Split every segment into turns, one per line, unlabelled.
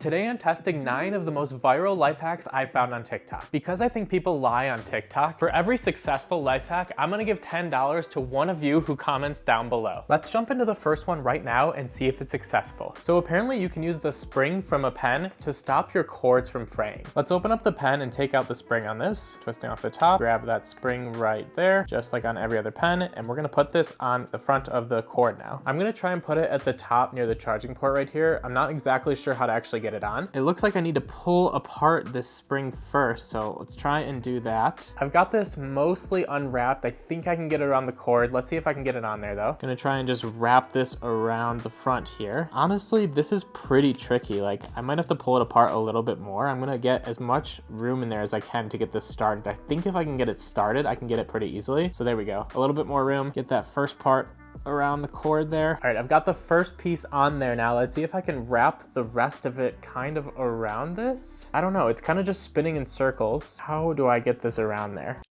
Today I'm testing 9 of the most viral life hacks I've found on TikTok. Because I think people lie on TikTok, for every successful life hack, I'm gonna give $10 to one of you who comments down below. Let's jump into the first one right now and see if it's successful. So apparently you can use the spring from a pen to stop your cords from fraying. Let's open up the pen and take out the spring on this, twisting off the top, grab that spring right there, just like on every other pen, and we're gonna put this on the front of the cord now. I'm gonna try and put it at the top near the charging port right here. I'm not exactly sure how to actually get it on. It looks like I need to pull apart this spring first, so let's try and do that. I've got this mostly unwrapped. I think I can get it around the cord. Let's see if I can get it on there though. Gonna try and just wrap this around the front here. Honestly, this is pretty tricky. Like, I might have to pull it apart a little bit more. I'm gonna get as much room in there as I can to get this started. I think if I can get it started, I can get it pretty easily. So there we go. A little bit more room. Get that first part around the cord there. All right, I've got the first piece on there now. Let's see if I can wrap the rest of it kind of around this. I don't know, it's kind of just spinning in circles. How do I get this around there?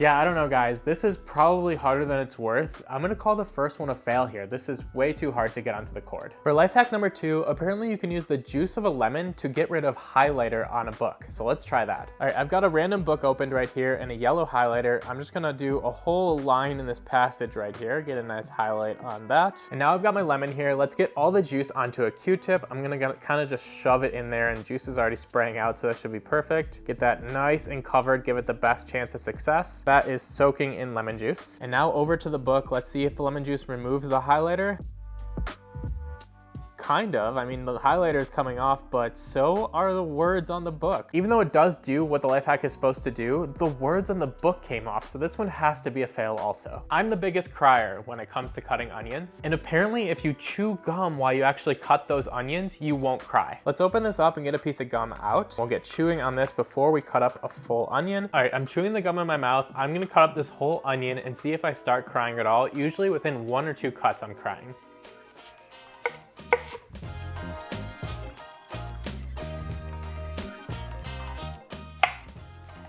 Yeah, I don't know guys, this is probably harder than it's worth. I'm gonna call the first one a fail here. This is way too hard to get onto the cord. For life hack number 2, apparently you can use the juice of a lemon to get rid of highlighter on a book. So let's try that. All right, I've got a random book opened right here and a yellow highlighter. I'm just gonna do a whole line in this passage right here, get a nice highlight on that. And now I've got my lemon here. Let's get all the juice onto a Q-tip. I'm gonna kind of just shove it in there, and juice is already spraying out, so that should be perfect. Get that nice and covered, give it the best chance of success. That is soaking in lemon juice. And now over to the book. Let's see if the lemon juice removes the highlighter. Kind of. I mean, the highlighter is coming off, but so are the words on the book. Even though it does do what the life hack is supposed to do, the words on the book came off, so this one has to be a fail also. I'm the biggest crier when it comes to cutting onions, and apparently if you chew gum while you actually cut those onions, you won't cry. Let's open this up and get a piece of gum out. We'll get chewing on this before we cut up a full onion. All right, I'm chewing the gum in my mouth. I'm gonna cut up this whole onion and see if I start crying at all. Usually within 1 or 2 cuts, I'm crying.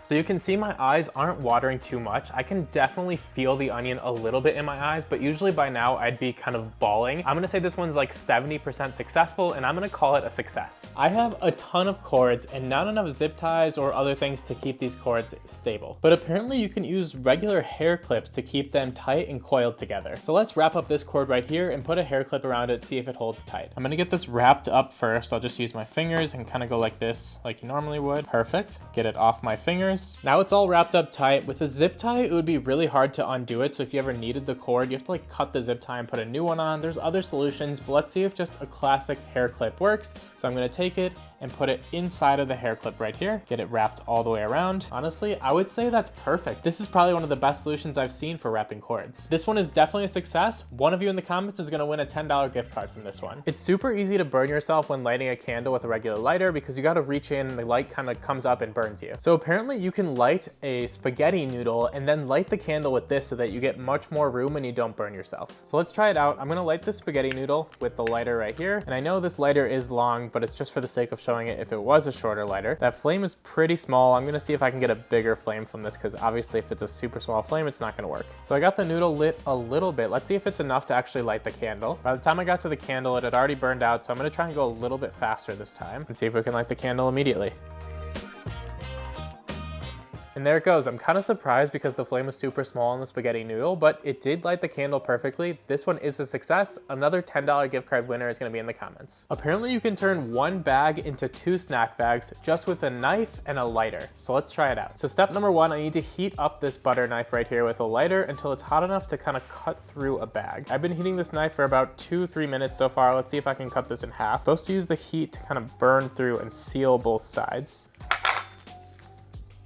So you can see my eyes aren't watering too much. I can definitely feel the onion a little bit in my eyes, but usually by now I'd be kind of bawling. I'm gonna say this one's like 70% successful, and I'm gonna call it a success. I have a ton of cords and not enough zip ties or other things to keep these cords stable. But apparently you can use regular hair clips to keep them tight and coiled together. So let's wrap up this cord right here and put a hair clip around it, see if it holds tight. I'm gonna get this wrapped up first. I'll just use my fingers and kind of go like this, like you normally would. Perfect. Get it off my fingers. Now it's all wrapped up tight. With a zip tie, it would be really hard to undo it. So if you ever needed the cord, you have to like cut the zip tie and put a new one on. There's other solutions, but let's see if just a classic hair clip works. So I'm gonna take it and put it inside of the hair clip right here. Get it wrapped all the way around. Honestly, I would say that's perfect. This is probably one of the best solutions I've seen for wrapping cords. This one is definitely a success. One of you in the comments is gonna win a $10 gift card from this one. It's super easy to burn yourself when lighting a candle with a regular lighter because you gotta reach in, the light kind of comes up and burns you. So apparently you can light a spaghetti noodle and then light the candle with this so that you get much more room and you don't burn yourself. So let's try it out. I'm gonna light the spaghetti noodle with the lighter right here. And I know this lighter is long, but it's just for the sake of showing it if it was a shorter lighter. That flame is pretty small. I'm gonna see if I can get a bigger flame from this because obviously if it's a super small flame, it's not gonna work. So I got the noodle lit a little bit. Let's see if it's enough to actually light the candle. By the time I got to the candle, it had already burned out, so I'm gonna try and go a little bit faster this time and see if we can light the candle immediately. And there it goes. I'm kind of surprised because the flame was super small on the spaghetti noodle, but it did light the candle perfectly. This one is a success. Another $10 gift card winner is gonna be in the comments. Apparently you can turn one bag into 2 snack bags just with a knife and a lighter. So let's try it out. So step number 1, I need to heat up this butter knife right here with a lighter until it's hot enough to kind of cut through a bag. I've been heating this knife for about 2-3 minutes so far. Let's see if I can cut this in half. I'm supposed to use the heat to kind of burn through and seal both sides.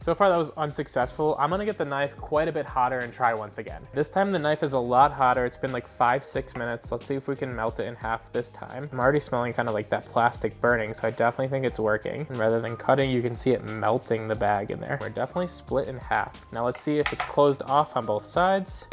So far that was unsuccessful. I'm gonna get the knife quite a bit hotter and try once again. This time the knife is a lot hotter. It's been like 5-6 minutes. Let's see if we can melt it in half this time. I'm already smelling kind of like that plastic burning, so I definitely think it's working. And rather than cutting, you can see it melting the bag in there. We're definitely split in half. Now let's see if it's closed off on both sides.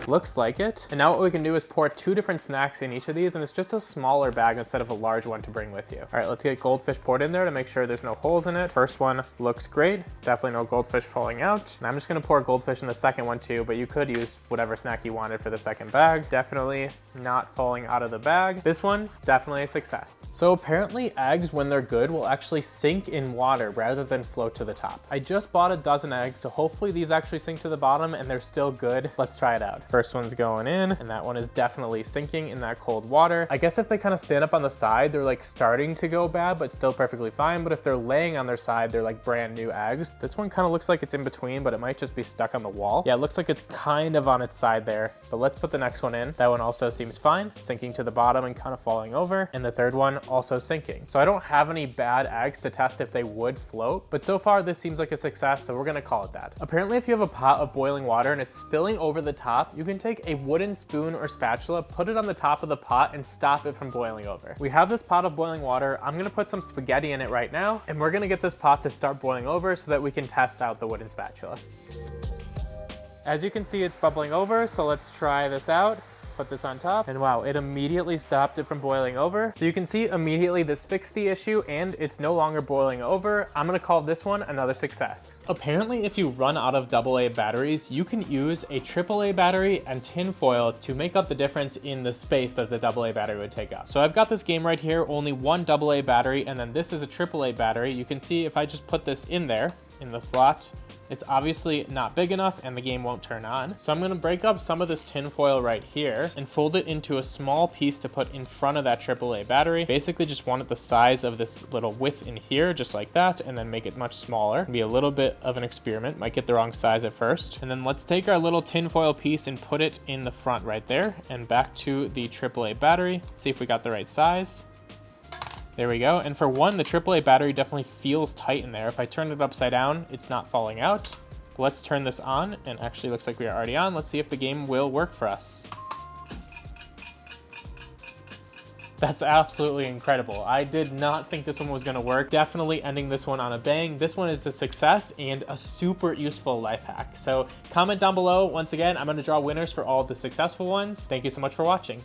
Looks like it. And now what we can do is pour 2 different snacks in each of these, and it's just a smaller bag instead of a large one to bring with you. All right, let's get goldfish poured in there to make sure there's no holes in it. First one looks great. Definitely no goldfish falling out. And I'm just gonna pour goldfish in the second one too, but you could use whatever snack you wanted for the second bag. Definitely not falling out of the bag. This one, definitely a success. So apparently eggs, when they're good, will actually sink in water rather than float to the top. I just bought a dozen eggs, so hopefully these actually sink to the bottom and they're still good. Let's try it out. First one's going in, and that one is definitely sinking in that cold water. I guess if they kind of stand up on the side, they're like starting to go bad, but still perfectly fine. But if they're laying on their side, they're like brand new eggs. This one kind of looks like it's in between, but it might just be stuck on the wall. Yeah, it looks like it's kind of on its side there, but let's put the next one in. That one also seems fine, sinking to the bottom and kind of falling over. And the third one also sinking. So I don't have any bad eggs to test if they would float, but so far this seems like a success, so we're gonna call it that. Apparently if you have a pot of boiling water and it's spilling over the top, you can take a wooden spoon or spatula, put it on the top of the pot and stop it from boiling over. We have this pot of boiling water. I'm gonna put some spaghetti in it right now, and we're gonna get this pot to start boiling over so that we can test out the wooden spatula. As you can see, it's bubbling over, so let's try this out. Put this on top, and wow, it immediately stopped it from boiling over. So you can see immediately this fixed the issue and it's no longer boiling over. I'm gonna call this one another success. Apparently, if you run out of AA batteries, you can use a AAA battery and tin foil to make up the difference in the space that the AA battery would take up. So I've got this game right here, only one AA battery, and then this is a AAA battery. You can see if I just put this in there, in the slot, it's obviously not big enough and the game won't turn on. So I'm gonna break up some of this tin foil right here and fold it into a small piece to put in front of that AAA battery. Basically just want it the size of this little width in here, just like that, and then make it much smaller. Be a little bit of an experiment, might get the wrong size at first. And then let's take our little tin foil piece and put it in the front right there and back to the AAA battery. See if we got the right size. There we go. And for one, the AAA battery definitely feels tight in there. If I turn it upside down, it's not falling out. Let's turn this on, and actually looks like we are already on. Let's see if the game will work for us. That's absolutely incredible. I did not think this one was gonna work. Definitely ending this one on a bang. This one is a success and a super useful life hack. So comment down below. Once again, I'm gonna draw winners for all of the successful ones. Thank you so much for watching.